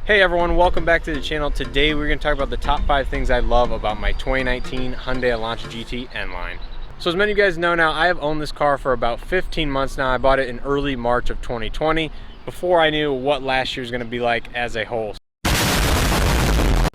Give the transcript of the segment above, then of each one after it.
Hey everyone, welcome back to the channel. Today we're going to talk about the top 5 things I love about my 2019 Hyundai Elantra GT N-Line. So as many of you guys know now, I have owned this car for about 15 months now. I bought it in early March of 2020 before I knew what last year was going to be like as a whole.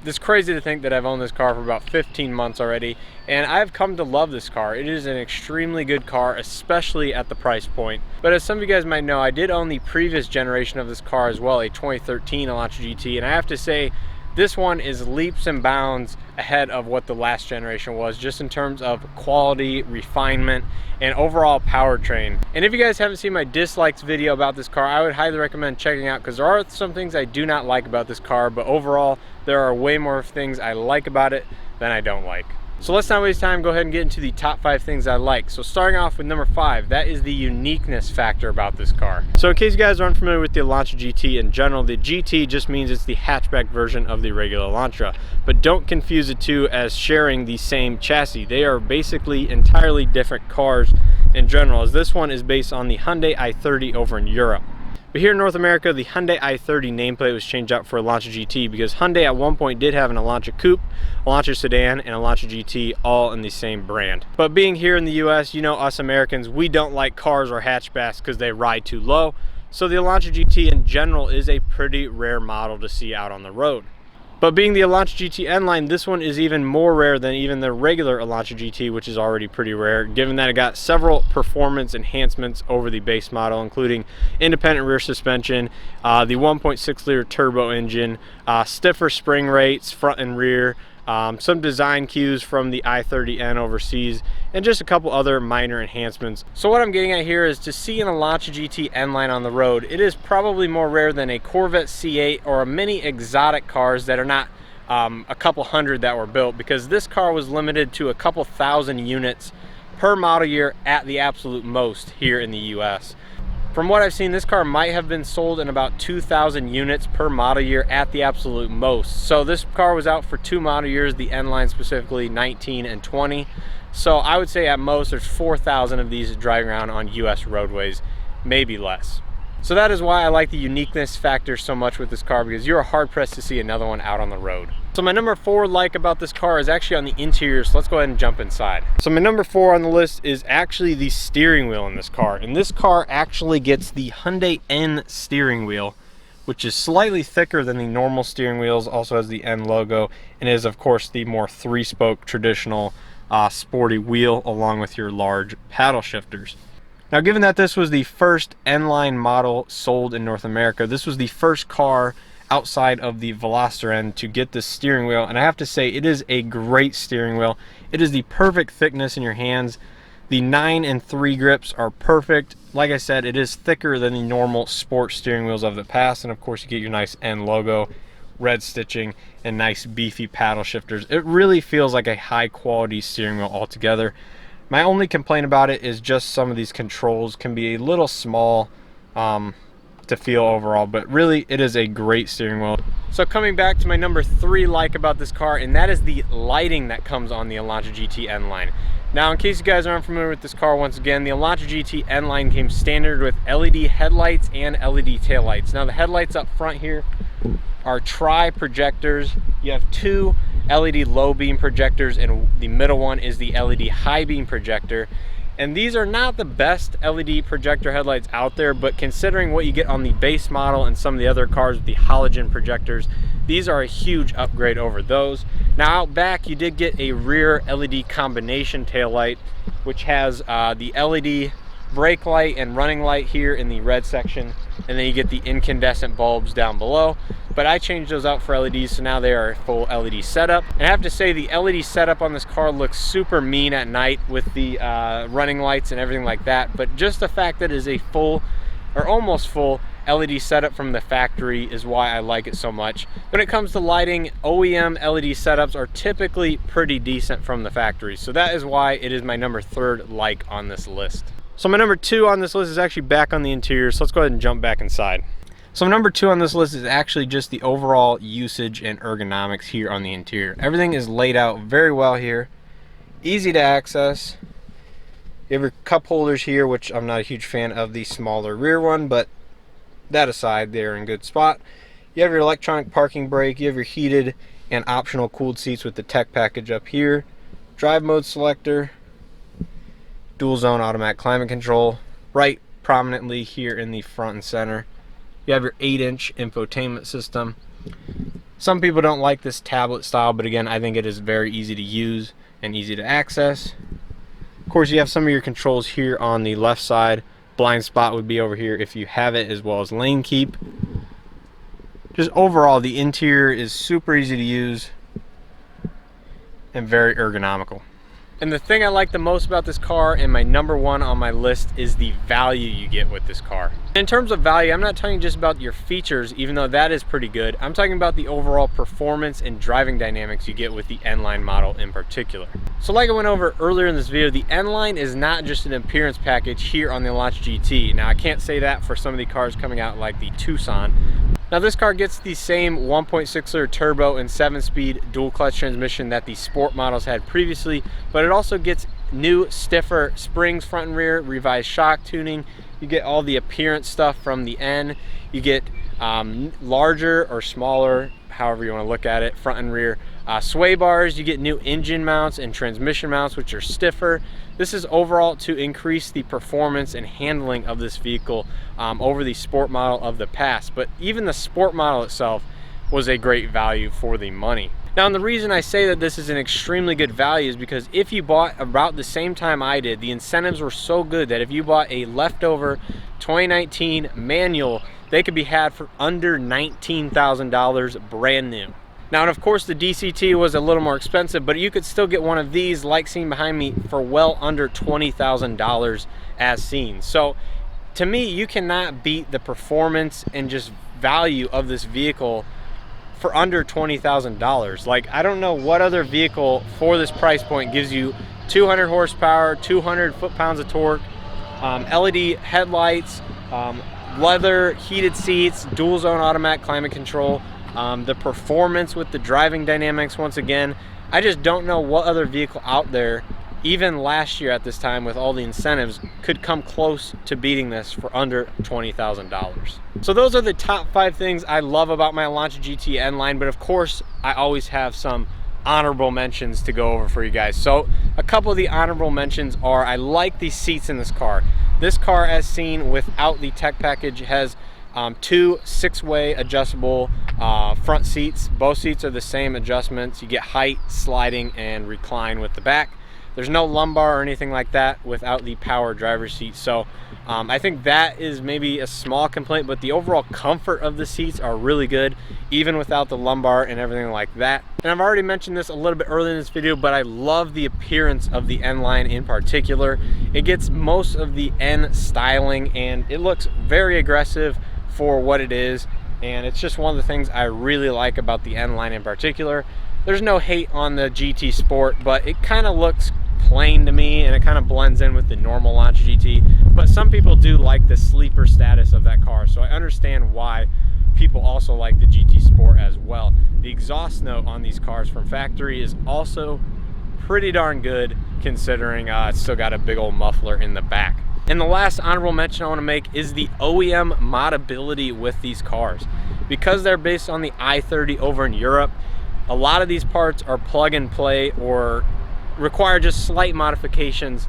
It's crazy to think that I've owned this car for about 15 months already, and I've come to love this car. It is an extremely good car, especially at the price point. But as some of you guys might know, I did own the previous generation of this car as well, a 2013 Elantra GT, and I have to say, this one is leaps and bounds ahead of what the last generation was, just in terms of quality, refinement, and overall powertrain. And if you guys haven't seen my dislikes video about this car, I would highly recommend checking out, because there are some things I do not like about this car, but overall, there are way more things I like about it than I don't like. So let's not waste time, go ahead and get into the top 5 things I like. So starting off with number 5, that is the uniqueness factor about this car. So in case you guys are unfamiliar with the Elantra GT in general, the GT just means it's the hatchback version of the regular Elantra. But don't confuse the two as sharing the same chassis. They are basically entirely different cars in general, as this one is based on the Hyundai i30 over in Europe. But here in North America, the Hyundai i30 nameplate was changed out for Elantra GT because Hyundai at one point did have an Elantra Coupe, Elantra Sedan, and Elantra GT all in the same brand. But being here in the US, you know us Americans, we don't like cars or hatchbacks because they ride too low. So the Elantra GT in general is a pretty rare model to see out on the road. But being the Elantra GT N-Line, this one is even more rare than even the regular Elantra GT, which is already pretty rare, given that it got several performance enhancements over the base model, including independent rear suspension, the 1.6 liter turbo engine, stiffer spring rates front and rear, some design cues from the i30N overseas, and just a couple other minor enhancements. So what I'm getting at here is to see an Elantra GT N-Line on the road, it is probably more rare than a Corvette C8 or many exotic cars that are not a couple hundred that were built, because this car was limited to a couple thousand units per model year at the absolute most here in the US. From what I've seen, this car might have been sold in about 2,000 units per model year at the absolute most. So this car was out for 2 model years, the N-Line specifically 19 and 20. So I would say at most there's 4,000 of these driving around on US roadways, maybe less. So that is why I like the uniqueness factor so much with this car, because you're hard pressed to see another one out on the road. So my number 4 like about this car is actually on the interior, so let's go ahead and jump inside. So my number 4 on the list is actually the steering wheel in this car. And this car actually gets the Hyundai N steering wheel, which is slightly thicker than the normal steering wheels, also has the N logo, and is of course the more 3-spoke traditional sporty wheel along with your large paddle shifters. Now, given that this was the first N-Line model sold in North America, this was the first car outside of the Veloster N to get this steering wheel, and I have to say it is a great steering wheel. It is the perfect thickness in your hands. The 9 and 3 grips are perfect. Like I said, it is thicker than the normal sport steering wheels of the past, and of course you get your nice N logo, red stitching, and nice beefy paddle shifters. It really feels like a high quality steering wheel altogether. My only complaint about it is just some of these controls can be a little small to feel overall, but really it is a great steering wheel. So coming back to my number 3 like about this car, and that is the lighting that comes on the Elantra GT N-Line. Now, in case you guys aren't familiar with this car, once again, the Elantra GT N-Line came standard with LED headlights and LED taillights. Now, the headlights up front here are tri-projectors. You have 2 LED low beam projectors, and the middle one is the LED high beam projector. And these are not the best LED projector headlights out there, but considering what you get on the base model and some of the other cars with the halogen projectors, these are a huge upgrade over those. Now, out back you did get a rear LED combination taillight, which has the LED brake light and running light here in the red section, and then you get the incandescent bulbs down below. But I changed those out for LEDs, so now they are a full LED setup. And I have to say, the LED setup on this car looks super mean at night with the running lights and everything like that. But just the fact that it is a full, or almost full, LED setup from the factory is why I like it so much. When it comes to lighting, OEM LED setups are typically pretty decent from the factory. So that is why it is my number 3rd like on this list. So my number 2 on this list is actually back on the interior, so let's go ahead and jump back inside. So number 2 on this list is actually just the overall usage and ergonomics here on the interior. Everything is laid out very well here, easy to access. You have your cup holders here, which I'm not a huge fan of the smaller rear one, but that aside, they're in good spot. You have your electronic parking brake, you have your heated and optional cooled seats with the tech package up here, drive mode selector, dual zone automatic climate control, right prominently here in the front and center. You have your 8-inch infotainment system. Some people don't like this tablet style, but again, I think it is very easy to use and easy to access. Of course, you have some of your controls here on the left side. Blind spot would be over here if you have it, as well as lane keep. Just overall, the interior is super easy to use and very ergonomical. And the thing I like the most about this car, and my number one on my list, is the value you get with this car. In terms of value, I'm not talking just about your features, even though that is pretty good. I'm talking about the overall performance and driving dynamics you get with the N-Line model in particular. So like I went over earlier in this video, the N-Line is not just an appearance package here on the Elantra GT. Now, I can't say that for some of the cars coming out like the Tucson. Now, this car gets the same 1.6-liter turbo and 7-speed dual clutch transmission that the sport models had previously, but it also gets new, stiffer springs front and rear, revised shock tuning. You get all the appearance stuff from the N. You get larger or smaller, however you want to look at it, front and rear sway bars. You get new engine mounts and transmission mounts, which are stiffer. This is overall to increase the performance and handling of this vehicle over the sport model of the past. But even the sport model itself was a great value for the money. Now, and the reason I say that this is an extremely good value is because if you bought about the same time I did, the incentives were so good that if you bought a leftover 2019 manual, they could be had for under $19,000 brand new. Now, and of course, the DCT was a little more expensive, but you could still get one of these, like seen behind me, for well under $20,000 as seen. So to me, you cannot beat the performance and just value of this vehicle for under $20,000. Like, I don't know what other vehicle for this price point gives you 200 horsepower, 200 foot-pounds of torque, LED headlights, leather heated seats, dual zone automatic climate control, the performance with the driving dynamics. Once again, I just don't know what other vehicle out there, even last year at this time with all the incentives, could come close to beating this for under $20,000. So those are the top 5 things I love about my Elantra GT N-Line, but of course I always have some honorable mentions to go over for you guys. So a couple of the honorable mentions are, I like the seats in this car. This car, as seen without the tech package, has 2 6-way adjustable front seats. Both seats are the same adjustments. You get height, sliding, and recline with the back. There's no lumbar or anything like that without the power driver's seat. So I think that is maybe a small complaint, but the overall comfort of the seats are really good, even without the lumbar and everything like that. And I've already mentioned this a little bit earlier in this video, but I love the appearance of the N-Line in particular. It gets most of the N styling, and it looks very aggressive for what it is. And it's just one of the things I really like about the N-Line in particular. There's no hate on the GT Sport, but it kind of looks plain to me, and it kind of blends in with the normal Elantra GT. But some people do like the sleeper status of that car, so I understand why people also like the GT Sport as well. The exhaust note on these cars from factory is also pretty darn good, considering it's still got a big old muffler in the back. And the last honorable mention I want to make is the OEM modability with these cars. Because they're based on the i30 over in Europe, a lot of these parts are plug and play or require just slight modifications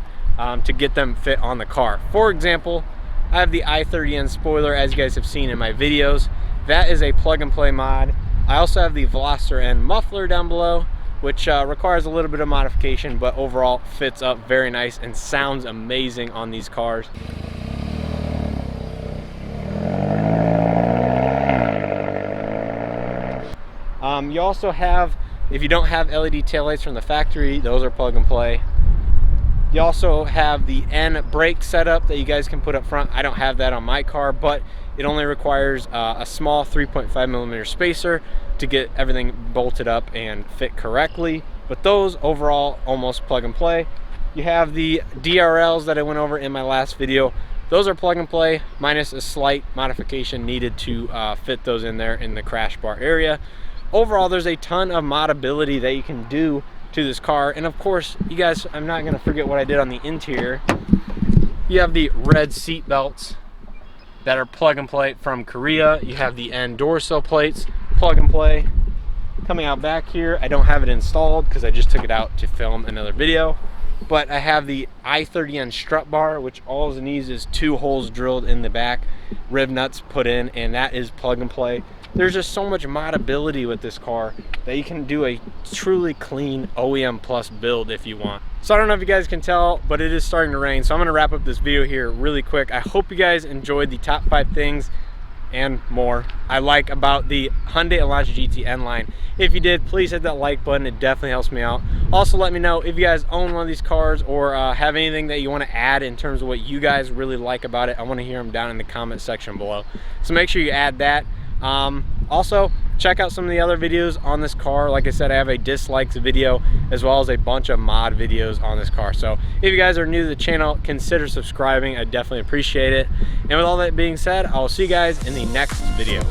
to get them fit on the car. For example, I have the i30N spoiler, as you guys have seen in my videos. That is a plug and play mod. I also have the Veloster N muffler down below, which requires a little bit of modification, but overall fits up very nice and sounds amazing on these cars. You also have, if you don't have LED taillights from the factory, those are plug and play. You also have the N brake setup that you guys can put up front. I don't have that on my car, but it only requires a small 3.5mm spacer to get everything bolted up and fit correctly. But those overall almost plug and play. You have the DRLs that I went over in my last video. Those are plug and play, minus a slight modification needed to fit those in there in the crash bar area. Overall, there's a ton of modability that you can do to this car. And of course, you guys, I'm not gonna forget what I did on the interior. You have the red seat belts that are plug and play from Korea. You have the end door sill plates, plug and play. Coming out back here, I don't have it installed because I just took it out to film another video. But I have the I-30N strut bar, which all it needs is 2 holes drilled in the back, rib nuts put in, and that is plug and play. There's just so much modability with this car that you can do a truly clean OEM plus build if you want. So I don't know if you guys can tell, but it is starting to rain, so I'm gonna wrap up this video here really quick. I hope you guys enjoyed the top 5 things and more I like about the Hyundai Elantra GT N-Line. If you did, please hit that like button. It definitely helps me out. Also, let me know if you guys own one of these cars or have anything that you want to add in terms of what you guys really like about it. I want to hear them down in the comment section below. So make sure you add that. Also, check out some of the other videos on this car. Like I said, I have a dislikes video as well as a bunch of mod videos on this car. So if you guys are new to the channel, consider subscribing. I definitely appreciate it. And with all that being said, I'll see you guys in the next video.